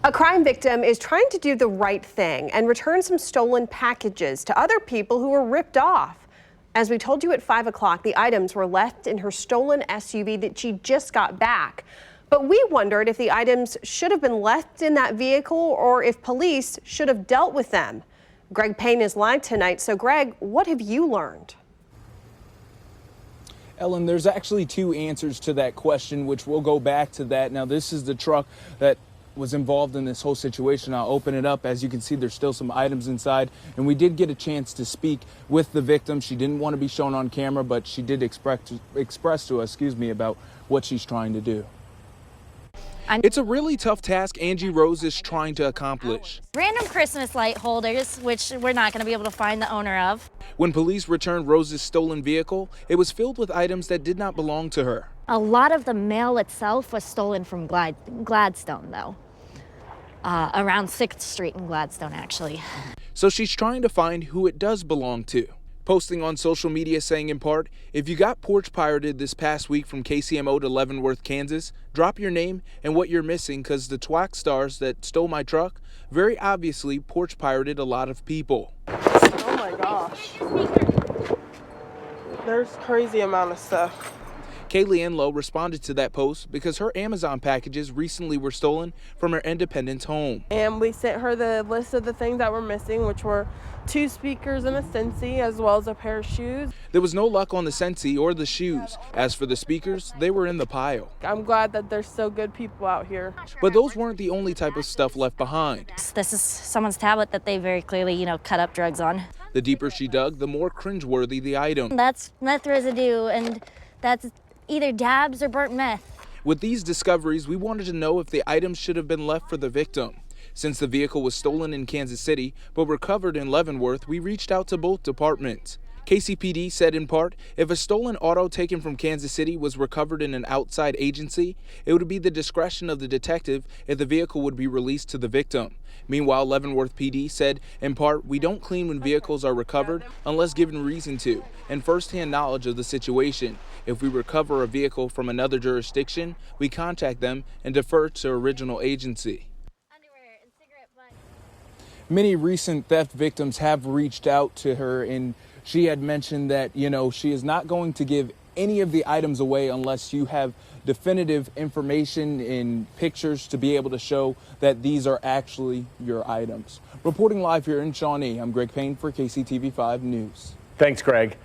A crime victim is trying to do the right thing and return some stolen packages to other people who were ripped off. As we told you at 5 o'clock, the items were left in her stolen SUV that she just got back. But we wondered if the items should have been left in that vehicle or if police should have dealt with them. Greg Payne is live tonight. So Greg, what have you learned? Ellen, there's actually two answers to that question, which we'll go back to that. Now, this is the truck that was involved in this whole situation. I'll open it up. As you can see, there's still some items inside, and we did get a chance to speak with the victim. She didn't want to be shown on camera, but she did express to us, about what she's trying to do. It's a really tough task Angie Rose is trying to accomplish. Random Christmas light holders, which we're not going to be able to find the owner of. When police returned Rose's stolen vehicle, it was filled with items that did not belong to her. A lot of the mail itself was stolen from Gladstone, though. Around 6th Street in Gladstone, actually. So she's trying to find who it does belong to. Posting on social media saying in part, if you got porch pirated this past week from KCMO to Leavenworth, Kansas, drop your name and what you're missing, because the twack stars that stole my truck very obviously porch pirated a lot of people. Oh my gosh. There's crazy amount of stuff. Kaylee Lowe responded to that post because her Amazon packages recently were stolen from her Independence home. And we sent her the list of the things that were missing, which were 2 speakers and a Sensi, as well as a pair of shoes. There was no luck on the Sensi or the shoes. As for the speakers, they were in the pile. I'm glad that there's still good people out here. But those weren't the only type of stuff left behind. This is someone's tablet that they very clearly, cut up drugs on. The deeper she dug, the more cringeworthy the item. That's meth residue, and that's either dabs or burnt meth. With these discoveries, we wanted to know if the items should have been left for the victim. Since the vehicle was stolen in Kansas City but recovered in Leavenworth, we reached out to both departments. KCPD said in part, if a stolen auto taken from Kansas City was recovered in an outside agency, it would be the discretion of the detective if the vehicle would be released to the victim. Meanwhile, Leavenworth PD said, in part, we don't clean when vehicles are recovered unless given reason to and firsthand knowledge of the situation. If we recover a vehicle from another jurisdiction, we contact them and defer to original agency. Many recent theft victims have reached out to her, and she had mentioned that, she is not going to give any of the items away unless you have definitive information in pictures to be able to show that these are actually your items. Reporting live here in Shawnee, I'm Greg Payne for KCTV5 News. Thanks, Greg.